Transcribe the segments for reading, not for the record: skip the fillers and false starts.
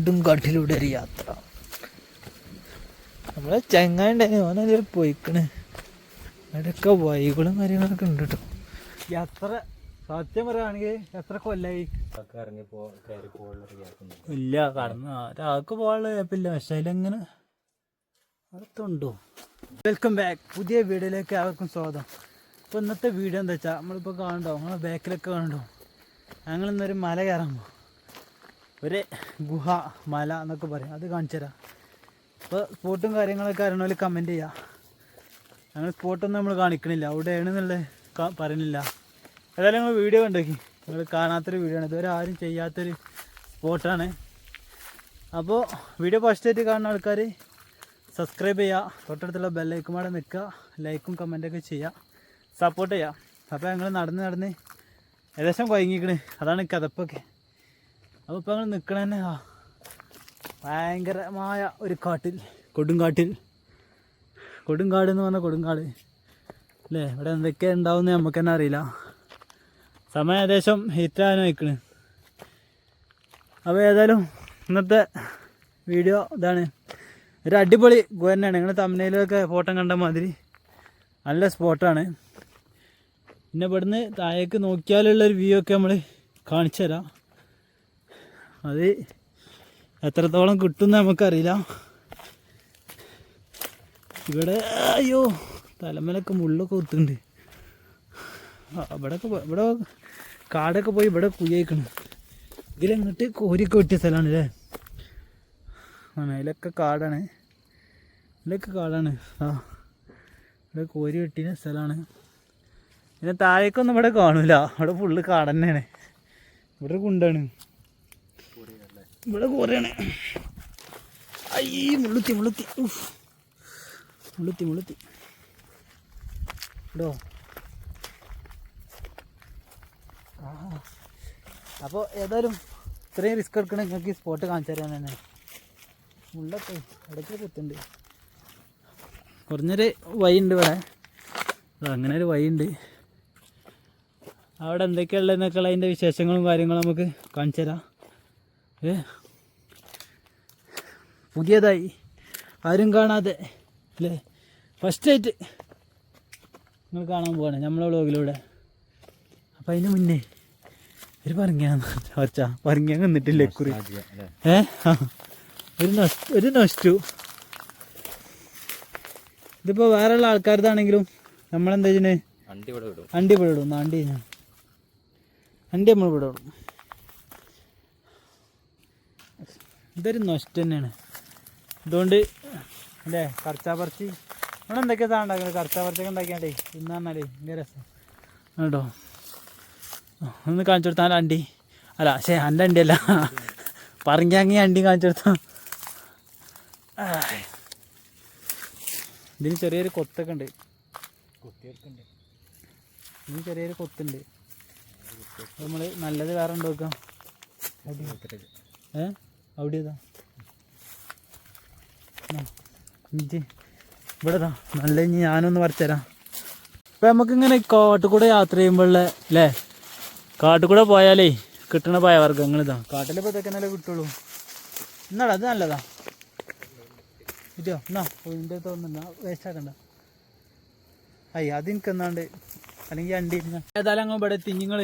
കൊടുങ്കാട്ടിലൂടെ ഒരു യാത്ര. നമ്മളെ ചെങ്ങാണ്ടായി ഓനൊരു പോയിക്കണ്. അവിടെയൊക്കെ വൈകളും കാര്യങ്ങളൊക്കെ ഉണ്ട് കേട്ടോ. യാത്ര സത്യം പറയുകയാണെങ്കിൽ എത്ര കൊല്ലായി ഇല്ല കടന്ന് ഒരാൾക്ക് പോകാനുള്ള കുഴപ്പമില്ല. പക്ഷെ അതിലെങ്ങനെ അടുത്തുണ്ടോ. വെൽക്കം ബാക്ക്, പുതിയ വീഡിയോയിലേക്ക് ആർക്കും സ്വാഗതം. ഇപ്പോൾ ഇന്നത്തെ വീഡിയോ എന്താ വെച്ചാൽ നമ്മളിപ്പോൾ കാണണ്ടോ, നമ്മളെ ബാക്കിലൊക്കെ കാണണ്ടോ, ഞങ്ങളിന്നൊരു മല കയറാൻ പോകും. ഒരു ഗുഹ മല എന്നൊക്കെ പറയും, അത് കാണിച്ചു തരാം. ഇപ്പോൾ സ്പോട്ടും കാര്യങ്ങളൊക്കെ അറിയണമല്ലോ കമൻറ്റ് ചെയ്യുക. ഞങ്ങൾ സ്പോട്ടൊന്നും നമ്മൾ കാണിക്കണില്ല, അവിടെയാണെന്നുള്ളത് പറയുന്നില്ല. ഏതായാലും നിങ്ങൾ വീഡിയോ കണ്ടോക്കി, നിങ്ങൾ കാണാത്തൊരു വീഡിയോ ആണ്, ഇതുവരെ ആരും ചെയ്യാത്തൊരു സ്പോട്ടാണ്. അപ്പോൾ വീഡിയോ ഫസ്റ്റായിട്ട് കാണുന്ന ആൾക്കാർ സബ്സ്ക്രൈബ് ചെയ്യുക, തൊട്ടടുത്തുള്ള ബെല്ലൈക്കുമാടെ നിൽക്കുക, ലൈക്കും കമൻറ്റൊക്കെ ചെയ്യുക, സപ്പോർട്ട് ചെയ്യുക. അപ്പോൾ ഞങ്ങൾ നടന്ന് ഏകദേശം കുഴങ്ങിക്കണ്, അതാണ് കഥപ്പൊക്കെ. അപ്പോൾ ഇപ്പോൾ ഞങ്ങൾ നിൽക്കണ തന്നെ ഭയങ്കരമായ ഒരു കാട്ടിൽ, കൊടുങ്കാട് എന്ന് പറഞ്ഞാൽ കൊടുങ്കാട് അല്ലേ. ഇവിടെ എന്തൊക്കെ ഉണ്ടാവുമെന്ന് നമുക്ക് തന്നെ അറിയില്ല. സമയം ഏകദേശം ഹിറ്റാകാൻ വയ്ക്കണ്. അപ്പോൾ ഏതായാലും ഇന്നത്തെ വീഡിയോ ഇതാണ്. ഒരു അടിപൊളി ഗുഹ തന്നെയാണ്, നിങ്ങൾ തമിഴ്നാട്ടിലൊക്കെ ഫോട്ടോ കണ്ട മാതിരി നല്ല സ്പോട്ടാണ്. പിന്നെ ഇവിടുന്ന് താഴേക്ക് നോക്കിയാലുള്ളൊരു വ്യൂ ഒക്കെ നമ്മൾ കാണിച്ചു തരാം. അത് എത്രത്തോളം കിട്ടുമെന്ന് നമുക്കറിയില്ല. ഇവിടെ അയ്യോ തലമേലൊക്കെ മുള്ളൊക്കെ കുത്തുന്നുണ്ട്. ഇവിടെ കാടൊക്കെ പോയി ഇവിടെ കുയ്യക്കണം. ഇതിലെങ്ങോട്ട് കോരിയൊക്കെ വെട്ടിയ സ്ഥലമാണ് അല്ലേ. അതിലൊക്കെ കാടാണ്, ഇവിടെ കോരി വെട്ടിയ സ്ഥലമാണ്. പിന്നെ താഴേക്കൊന്നും ഇവിടെ കാണൂല, ഇവിടെ ഫുള്ള് കാട് തന്നെയാണ്. ഇവിടെ കുണ്ടാണ്, ഇവിടെ കോരയാണ്. അയ്യേ മുള്ളുത്തി ഇടോ. അപ്പോൾ ഏതായാലും ഇത്രയും റിസ്ക് എടുക്കണ നിങ്ങൾക്ക് ഈ സ്പോട്ട് കാണിച്ചു തരാൻ തന്നെ. മുള്ളൊക്കെ ഇടയ്ക്ക് കുത്തുണ്ട്. കുറഞ്ഞൊരു വഴിയുണ്ട് ഇവിടെ, അങ്ങനെ ഒരു വഴിയുണ്ട്. അവിടെ എന്തൊക്കെയുള്ളതെന്നൊക്കെ ഉള്ള അതിൻ്റെ വിശേഷങ്ങളും കാര്യങ്ങളും നമുക്ക് കാണിച്ചു തരാം. പുതിയതായി ആരും കാണാതെ അല്ലേ, ഫസ്റ്റായിട്ട് നിങ്ങൾ കാണാൻ പോവാണ് നമ്മളെ വ്ളോഗിലൂടെ. അപ്പം അതിന് മുന്നേ ഒരു പറഞ്ഞ നിന്നിട്ടില്ല കുറി. ഒരു നഷ്ടു. ഇതിപ്പോൾ വേറെയുള്ള ആൾക്കാരതാണെങ്കിലും നമ്മളെന്താ ചെയ്യുന്നത്, അണ്ടി ഇവിടെ ഇടും. അണ്ടി നമ്മൾ ഇവിടെ ഇടും. ഇതൊരു നഷ്ടം തന്നെയാണ്. അതുകൊണ്ട് അല്ലേ കറച്ചാപ്പറച്ചി നമ്മൾ എന്തൊക്കെയാ സാധനം ഉണ്ടാക്കുന്നത്, കറച്ചാപ്പറച്ചൊക്കെ ഉണ്ടാക്കിയാണ്ടേ ഇന്ന് പറഞ്ഞാലേ ഭയങ്കര രസം കേട്ടോ. ഒന്ന് കാണിച്ചു കൊടുത്താൽ അണ്ടി അല്ല, എൻ്റെ അണ്ടി അല്ല, പറഞ്ഞാങ്ങി അണ്ടി കാണിച്ചു കൊടുത്താൽ. ഇതിന് ചെറിയൊരു കൊത്തൊക്കെ ഉണ്ട്, ഇതിന് ചെറിയൊരു കൊത്തുണ്ട്. നമ്മൾ നല്ലത് വേറെ ഉണ്ടോ നോക്കാം. അവിടെ ഇവിടെ നല്ല ഞാനൊന്ന് പറിച്ചുതരാം. ഇപ്പം നമുക്കിങ്ങനെ കാട്ടുകൂടെ യാത്ര ചെയ്യുമ്പോഴുള്ള അല്ലേ, കാട്ടുകൂടെ പോയാലേ കിട്ടണ പയവർഗ്ഗങ്ങൾ കാട്ടിലിപ്പോൾ ഇതൊക്കെ നല്ല കിട്ടുള്ളൂ. എന്നാടാ അത് നല്ലതാ കിട്ടിയോ. എന്നാ ഇതിൻ്റെ തോന്നുന്ന വേസ്റ്റ് ആക്കണ്ട. അതെനിക്ക് എന്നാണ്ട് അല്ലെങ്കിൽ അണ്ടി. ഏതായാലും അങ്ങ് ഇവിടെ തിഞ്ഞിങ്ങൾ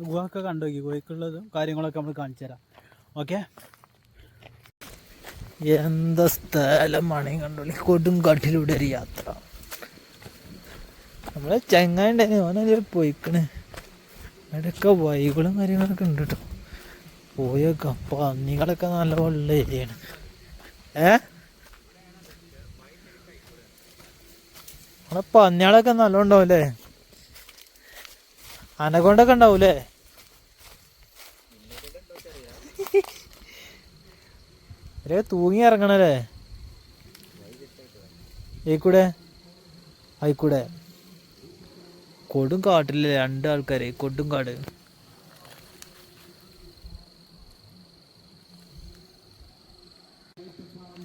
ഗുഹയൊക്കെ കണ്ടുപോയി, ഗുഹയ്ക്കുള്ളതും കാര്യങ്ങളൊക്കെ നമ്മൾ കാണിച്ചു തരാം. ഓക്കെ, എന്താ സ്ഥലമാണ് കണ്ടോളി, കൊടുങ്കാട്ടിലൂടെ ഒരു യാത്ര. നമ്മളെ ചെങ്ങാണ്ടായി ഓനൊരു പോയിക്കണ്. അവിടെയൊക്കെ വൈകളും കാര്യങ്ങളൊക്കെ ഉണ്ട് കേട്ടോ. പോയേക്കാം. പന്നികളൊക്കെ നല്ല ഉള്ള ഏരിയയാണ്. നമ്മളെ പന്നികളൊക്കെ നല്ല ഉണ്ടാവും അല്ലേ, അനകൊണ്ടൊക്കെ ഉണ്ടാവൂലേ. തൂങ്ങി ഇറങ്ങണല്ലേ ആയിക്കൂടെ. കൊടും കാട്ടില്ലേ രണ്ടാൾക്കാര്, കൊടും കാട്.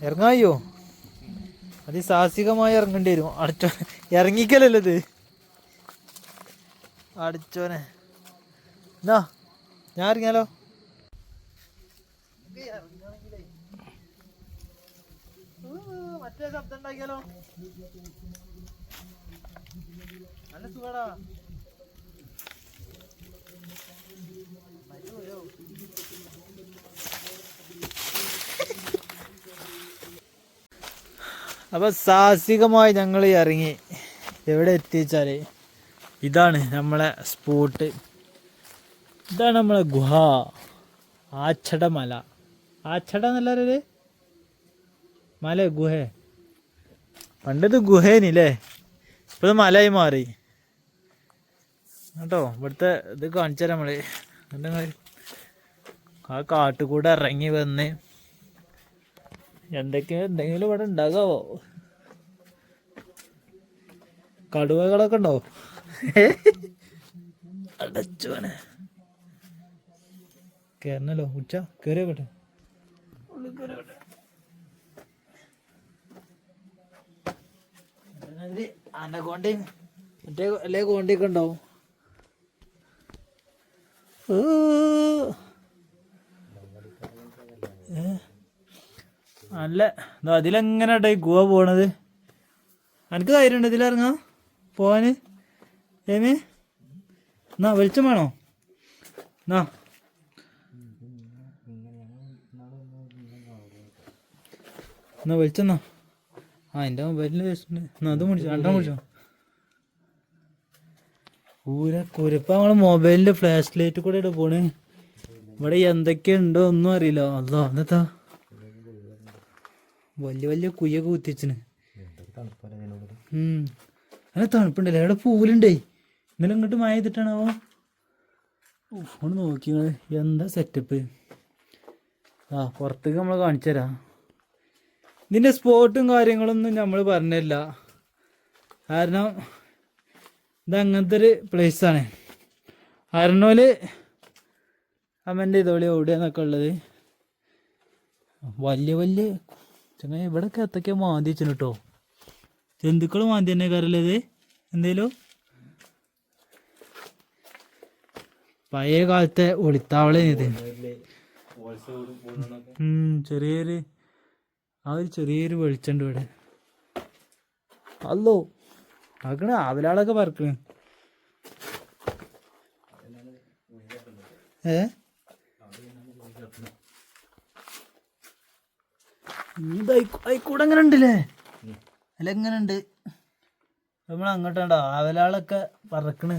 ഇറങ്ങായോ, അതിസാഹസികമായി ഇറങ്ങേണ്ടി വരും. അടച്ചോ ഇറങ്ങിക്കലല്ലോ ഇത്, അടിച്ചോനെ. എന്നാ ഞാൻ ഇറങ്ങിയാലോ. ശബ്ദം ഉണ്ടാക്കിയാലോ? നല്ല സുഖടാ. അപ്പൊ സാഹസികമായി ഞങ്ങൾ ഇറങ്ങി. എവിടെ എത്തിച്ചാല് ഇതാണ് നമ്മളെ സ്പോട്ട്. ഇതാണ് നമ്മളെ ഗുഹ, ആച്ചട മല. ആച്ചട എന്നല്ലേ മല, ഗുഹ. പണ്ടത് ഗുഹേനില്ലേ, ഇപ്പൊ മലയായി മാറി കേട്ടോ. ഇവിടുത്തെ ഇത് കാണിച്ചാൽ നമ്മള് ആ കാട്ടുകൂടെ ഇറങ്ങി വന്ന് എന്തെങ്കിലും ഇവിടെ ഉണ്ടാകാവോ? കടുവകളൊക്കെ ഉണ്ടാവും. അടച്ചോനെ കേറണല്ലോ. ഉച്ച കേറിയോട്ടെ. അനക്കോണ്ടയും മറ്റേ അല്ലേ കോണ്ടിയൊക്കെ ഉണ്ടാവും. നല്ല അതിലെങ്ങനെ ഗുഹ പോണത്. എനിക്ക് ധൈര്യമുണ്ട് ഇതിലിറങ്ങാ പോവാന്. ഏമേ എന്നാ വെളിച്ചം വേണോ? എന്നാ വെളിച്ചെന്നാ. എൻ്റെ മൊബൈലിൽ വെച്ചിട്ടുണ്ട്. അത് മുടിച്ചോ, രണ്ടാം മുടിച്ചോ. കുരപ്പ നമ്മള് മൊബൈലിന്റെ ഫ്ലാഷ് ലൈറ്റ് കൂടെ ഇട്ട് പോണ്. ഇവിടെ എന്തൊക്കെയുണ്ടോ ഒന്നും അറിയില്ല. അതോ അതെത്താ വലിയ വലിയ കുയ്യൊക്കെ കുത്തിച്ചിന്. അങ്ങനെ തണുപ്പുണ്ടല്ലേ. ഇവിടെ പൂലുണ്ടേ. ഇന്നലെ ഇങ്ങോട്ട് മഴ ചെയ്തിട്ടാണോ ഒന്ന് നോക്കി. എന്താ സെറ്റപ്പ്. പുറത്തേക്ക് നമ്മൾ കാണിച്ചു തരാം. ഇതിൻ്റെ സ്പോട്ടും കാര്യങ്ങളൊന്നും നമ്മൾ പറഞ്ഞില്ല. കാരണം ഇതങ്ങനത്തെ ഒരു പ്ലേസാണ്. അറിഞ്ഞോല് കമൻ്റ് ചെയ്തോളി എവിടെയാന്നൊക്കെ ഉള്ളത്. വലിയ വലിയ ചങ്ങനെ ഇവിടെയൊക്കെ എത്തൊക്കെയോ മാന്തി വെച്ചിന് കേട്ടോ. ജന്തുക്കൾ മാന്തി തന്നെ കയറില്ലേ ഇത്. എന്തേലും പഴയ കാലത്തെ ഒളിത്താവളേത്. ചെറിയൊരു ചെറിയൊരു വെളിച്ചുണ്ട് ഇവിടെ. അല്ലോ ആക്കണ ആവലാളൊക്കെ പറക്കണ്. ആയിക്കൂടെ എങ്ങനെ ഉണ്ടല്ലേ. അല്ല എങ്ങനെ ഉണ്ട് നമ്മൾ അങ്ങോട്ടുണ്ടോ ആവലാളൊക്കെ പറക്കണ്.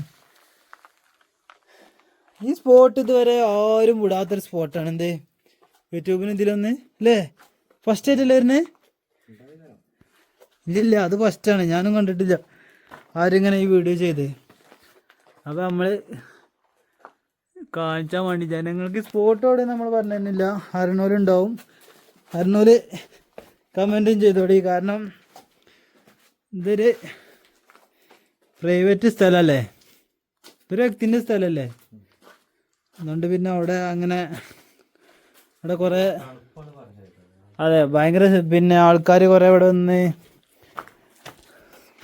ഈ സ്പോട്ട് ഇതുവരെ ആരും വിടാത്തൊരു സ്പോട്ടാണ്. എന്തേ യൂട്യൂബിന് ഇതിലൊന്ന് അല്ലേ ഫസ്റ്റ് ആയിട്ടല്ലേ വരുന്നേ? ഇല്ല അത് ഫസ്റ്റാണ്. ഞാനും കണ്ടിട്ടില്ല ആരും ഇങ്ങനെ ഈ വീഡിയോ ചെയ്ത്. അപ്പം നമ്മൾ കാണിച്ചാൽ വേണ്ടി ജനങ്ങൾക്ക് സ്പോട്ടോടെ നമ്മൾ പറഞ്ഞു തരുന്നില്ല. അറിഞ്ഞോലുണ്ടാവും. അറിഞ്ഞോല് കമൻറ്റും ചെയ്തോടി. കാരണം ഇതൊരു പ്രൈവറ്റ് സ്ഥലമല്ലേ, ഒരു വ്യക്തിൻ്റെ സ്ഥലമല്ലേ. അതുകൊണ്ട് പിന്നെ അവിടെ അങ്ങനെ അവിടെ കുറേ അതെ ഭയങ്കര പിന്നെ ആൾക്കാർ കുറേ ഇവിടെ വന്ന്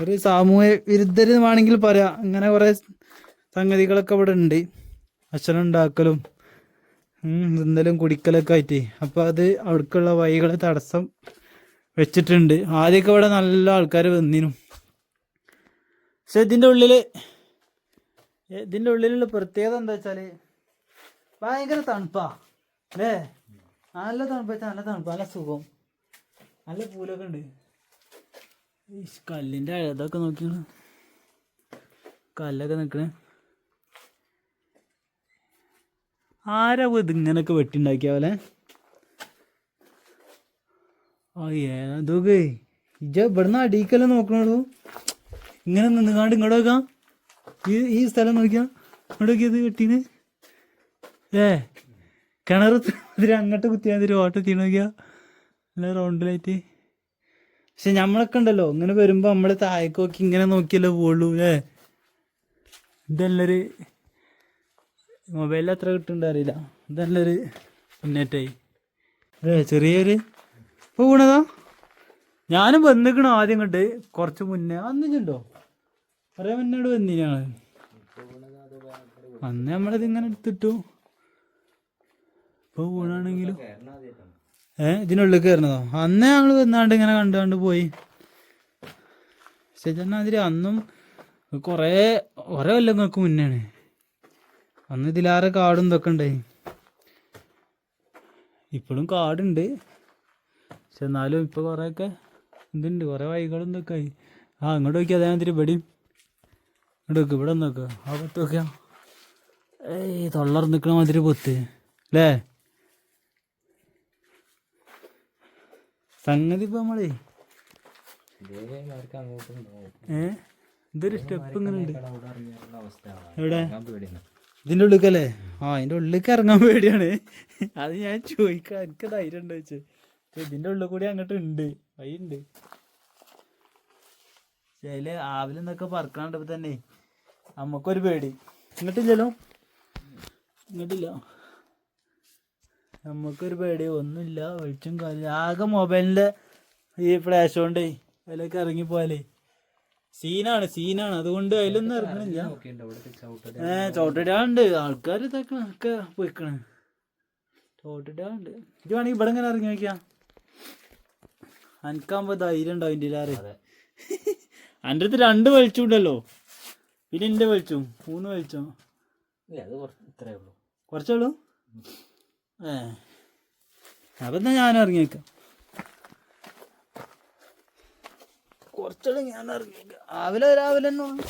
ഒരു സാമൂഹ്യ വിരുദ്ധർ വേണമെങ്കിൽ പറയാം. അങ്ങനെ കുറേ സംഗതികളൊക്കെ ഇവിടെ ഉണ്ട്. ഭക്ഷണം ഉണ്ടാക്കലും തിന്നലും കുടിക്കലൊക്കെ ആയിട്ട്. അപ്പോൾ അത് അവിടേക്കുള്ള വഴികൾ തടസ്സം വെച്ചിട്ടുണ്ട്. ആദ്യമൊക്കെ ഇവിടെ നല്ല ആൾക്കാർ വന്നിനും. പക്ഷെ ഇതിൻ്റെ ഉള്ളിലുള്ള പ്രത്യേകത എന്താ വെച്ചാൽ ഭയങ്കര തണുപ്പാ അല്ലേ. നല്ല തണുപ്പ് വെച്ചാൽ നല്ല തണുപ്പ്, നല്ല സുഖം, നല്ല പൂലൊക്കെ ഉണ്ട്. ഈ കല്ലിൻ്റെ അതൊക്കെ നോക്കി കല്ലൊക്കെ നിൽക്കണേ. ആരാ ഇതിങ്ങനൊക്കെ വെട്ടിണ്ടാക്കിയാവല്ലേ. ഏതൊക്കെ ഇജ ഇവിടുന്ന് അടിക്കല്ലേ നോക്കണോളൂ. ഇങ്ങനെ നിന്നുകാണ്ട് ഇങ്ങോട്ട് നോക്കാം. ഈ സ്ഥലം നോക്കിയാ ഇങ്ങോട്ട് നോക്കിയത് വെട്ടീന്. കിണർ അങ്ങോട്ട് കുത്തിയാൽ ഒരു ഓട്ടം തീ നോക്കിയാ നല്ല റൗണ്ടിലായിട്ട്. പക്ഷെ നമ്മളൊക്കെ ഉണ്ടല്ലോ ഇങ്ങനെ വരുമ്പോൾ നമ്മൾ താഴേക്ക് നോക്കി ഇങ്ങനെ നോക്കിയല്ലോ പോളൂ. ഇതല്ലൊരു മൊബൈലിൽ അത്ര കിട്ടുന്നുണ്ടോ അറിയില്ല. ഇതല്ലൊരു മുന്നേറ്റായി. ചെറിയൊരു ഇപ്പോൾ വീണതാ. ഞാനും വന്നിക്കണോ ആദ്യം കണ്ട് കുറച്ച് മുന്നേ. വന്നിട്ടുണ്ടോ കുറേ മുന്നോട് വന്നിനാണ്. അന്ന് നമ്മളിതിങ്ങനെ എടുത്തിട്ടു. ഇപ്പോൾ വീണാണെങ്കിലും ഇതിനുള്ളിൽ കയറുന്നതോ? അന്ന് ഞങ്ങൾ വന്നാണ്ട് ഇങ്ങനെ കണ്ടുകൊണ്ട് പോയി. പക്ഷെ ചെന്നാതിരി അന്നും കുറേ കൊല്ലങ്ങൾക്ക് മുന്നാണ്. അന്ന് ഇതിലാറെ കാടും ഇതൊക്കെ ഉണ്ടായി. ഇപ്പോഴും കാടുണ്ട്, പക്ഷെ എന്നാലും ഇപ്പൊ കുറെയൊക്കെ ഇതുണ്ട്, കുറെ വഴികളും ഇതൊക്കെ ആയി. ഇങ്ങോട്ട് നോക്കി അതേമാതിരി ഇവിടെയും ഇങ്ങോട്ട് നോക്ക്, ഇവിടെ നോക്കുക, ആ പൊത്ത് നോക്കിയാ തൊള്ളർ നിക്കണ മാതിരി പൊത്ത് അല്ലേ. സംഗതി ഇപ്പൊ നമ്മളേ ഇതൊരു സ്റ്റെപ്പ് ഇങ്ങനെ ഉണ്ട്. എവിടെ? ഇതിന്റെ ഉള്ളിക്കല്ലേ? അതിന്റെ ഉള്ളിലേക്ക് ഇറങ്ങാൻ പേടിയാണ്. അത് ഞാൻ ചോദിക്കാം, എനിക്ക് ധൈര്യം ഉണ്ടോ വെച്ച്. ഇതിന്റെ ഉള്ളിൽ കൂടി അങ്ങോട്ട് ഉണ്ട്, വഴിയുണ്ട്. ചില ആവിൽ നിന്നൊക്കെ പറക്കണുണ്ടപ്പോ തന്നെ നമുക്കൊരു പേടി. ഇങ്ങോട്ടില്ലല്ലോ, ഇങ്ങോട്ടില്ല, നമുക്കൊരു പേടി ഒന്നുമില്ല. വെളിച്ചും കാര്യം ആകെ മൊബൈലിന്റെ ഈ ഫ്ലാഷ് കൊണ്ടേ അതിലൊക്കെ ഇറങ്ങിപ്പോയാലേ സീനാണ്. അതുകൊണ്ട് അതിലൊന്നും ഇറങ്ങണില്ല. ചവിട്ടിടാണ്ട് ആൾക്കാർ ഇതൊക്കെ ഒക്കെ പോയിക്കണ്, ചവിട്ടിടാണ്ട്. ഇത് വേണമെങ്കിൽ ഇവിടെ ഇങ്ങനെ ഇറങ്ങി നോക്കിയാ എനിക്കാകുമ്പോ ധൈര്യം ഉണ്ടാവും. ഇന്ത്യയിലാറ് എൻ്റെ അടുത്ത് 2 വെളിച്ചം ഉണ്ടല്ലോ, പിന്നെ എൻ്റെ വെളിച്ചും 3 വെളിച്ചം. കുറച്ചുള്ളൂ. അപ്പൊ എന്നാ ഞാൻ ഇറങ്ങിയേക്കാം, കുറച്ചുള്ളൂ ഞാൻ ഇറങ്ങിയേക്കാം. രാവിലെ തന്നെ ഉള്ളു.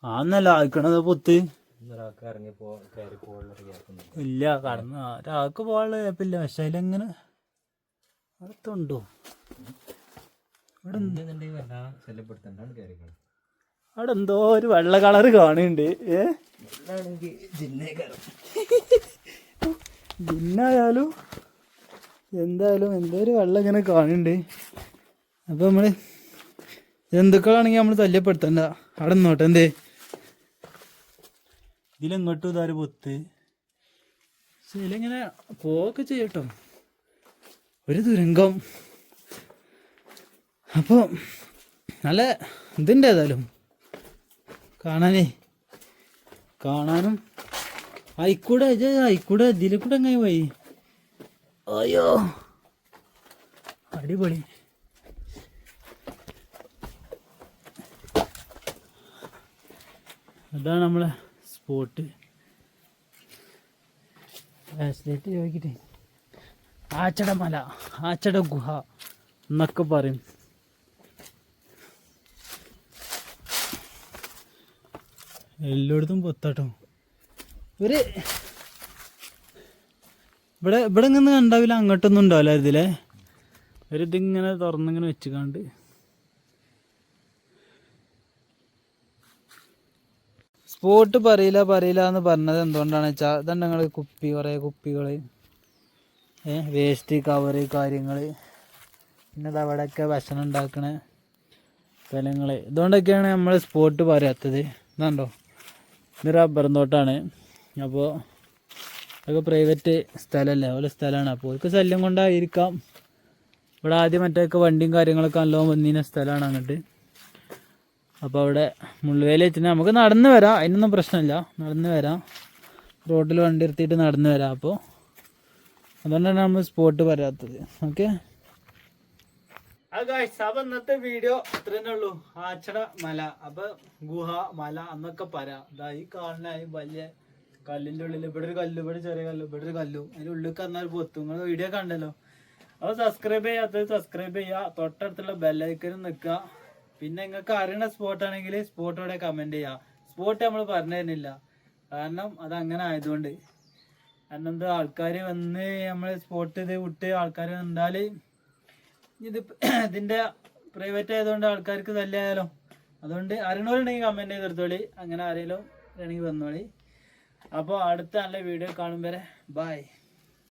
ആന്നല്ല ആയിക്കണത് പൊത്ത് ഇല്ല. കടന്ന് ഒരാൾക്ക് പോകാനുള്ള കുഴപ്പമില്ല. പക്ഷെ അതിലെങ്ങനെ അടുത്തുണ്ടോ? അവിടെ എന്തോ ഒരു വെള്ള കളറ് കാണുന്നുണ്ട്. ജിന്നായാലും എന്തായാലും എന്തോ ഒരു വെള്ളം ഇങ്ങനെ കാണുന്നുണ്ട്. അപ്പൊ നമ്മള് ജന്തുക്കളാണെങ്കിൽ നമ്മൾ ശല്യപ്പെടുത്തണ്ട, അവിടെ നിന്നോട്ടെ. എന്തേ ഇതിലെങ്ങോട്ടും ഇതാരും പൊത്ത് ഇതിലിങ്ങനെ പോവൊക്കെ ചെയ്യട്ടോ, ഒരു തുരങ്കം. അപ്പൊ നല്ല ഇതിൻ്റെ ഏതായാലും കാണാനും ആയിക്കൂടെ ഇതിൽ കൂടെ എങ്ങനെ പോയി? അയ്യോ അടിപൊളി. അതാണ് നമ്മളെ സ്പോട്ട്. ഫാസിലിറ്റി ചോദിക്കട്ടെ. ആച്ചടമല, ആച്ചട ഗുഹ എന്നൊക്കെ പറയും. എല്ലായിടത്തും പൊത്താട്ടോ. ഇവിടെ ഇങ്ങനെ ഉണ്ടാവില്ല, അങ്ങോട്ടൊന്നും ഉണ്ടാവില്ല ഇതിലെ. ഇതിങ്ങനെ തുറന്നിങ്ങനെ വെച്ചുകാണ്ട് സ്പോട്ട് പറയില്ല എന്ന് പറഞ്ഞത് എന്തുകൊണ്ടാണ് വെച്ചാൽ ഇതാണ് ഞങ്ങൾ കുറേ കുപ്പികൾ, വേസ്റ്റ് കവറ് കാര്യങ്ങൾ, പിന്നെ അവിടെയൊക്കെ ഭക്ഷണം ഉണ്ടാക്കണ സ്ഥലങ്ങൾ, ഇതുകൊണ്ടൊക്കെയാണ് നമ്മൾ സ്പോട്ട് പറയാത്തത്. ഇതുണ്ടോ, ഇത് റബ്ബറും തോട്ടാണ്. അപ്പോൾ അതൊക്കെ പ്രൈവറ്റ് സ്ഥലമല്ലേ, ഓരോ സ്ഥലമാണ്. അപ്പോൾ അവർക്ക് ശല്യം കൊണ്ടായിരിക്കാം. ഇവിടെ ആദ്യം മറ്റൊക്കെ വണ്ടിയും കാര്യങ്ങളൊക്കെ നല്ലോണം വന്നിരുന്ന സ്ഥലമാണ് അങ്ങോട്ട്. അപ്പോൾ അവിടെ മുള്ളുവേലി വെച്ചിട്ട് നമുക്ക് നടന്ന് വരാം, അതിനൊന്നും പ്രശ്നമില്ല, നടന്ന് വരാം. റോഡിൽ വണ്ടി നിർത്തിയിട്ട് നടന്ന് വരാം. അപ്പോൾ അതുകൊണ്ടാണ് നമ്മൾ സ്പോട്ട് പറയാത്തത്. ഓക്കെ. അപ്പൊ ഇന്നത്തെ വീഡിയോ ഇത്ര തന്നെ ഉള്ളൂ. ആച്ചട മല, അപ്പൊ ഗുഹ മല എന്നൊക്കെ പറയാം. ഈ കാണുന്ന വലിയ കല്ലിന്റെ ഉള്ളിൽ ഇവിടെ ഒരു കല്ല്, ഇവിടെ ചെറിയ കല്ല്, ഇവിടെ ഒരു കല്ലും, അതിന്റെ ഉള്ളിൽ കന്നാൽ പൊത്തും. നിങ്ങൾ വീഡിയോ കണ്ടല്ലോ. അപ്പോൾ സബ്സ്ക്രൈബ് ചെയ്യാത്തത് സബ്സ്ക്രൈബ് ചെയ്യുക, തൊട്ടടുത്തുള്ള ബെല്ലൈക്കനും നിൽക്കുക. പിന്നെ നിങ്ങൾക്ക് അറിയണ സ്പോട്ടാണെങ്കിൽ സ്പോട്ടോടെ കമന്റ് ചെയ്യുക. സ്പോട്ട് നമ്മൾ പറഞ്ഞു തരുന്നില്ല, കാരണം അതങ്ങനെ ആയതുകൊണ്ട്. കാരണം എന്താ, ആൾക്കാർ വന്ന് നമ്മൾ സ്പോട്ട് ഇത് വിട്ട് ആൾക്കാർ വന്നാൽ ഇതിന്റെ പ്രൈവറ്റ് ആയതുകൊണ്ട് ആൾക്കാർക്ക് ശല്യമായാലോ. അതുകൊണ്ട് അറിയണവരുണ്ടെങ്കിൽ കമന്റ് ചെയ്തെടുത്തോളി, അങ്ങനെ ആരെങ്കിലും വേണമെങ്കിൽ വന്നോളി. അപ്പോൾ അടുത്ത നല്ല വീഡിയോ കാണും വരെ ബൈ.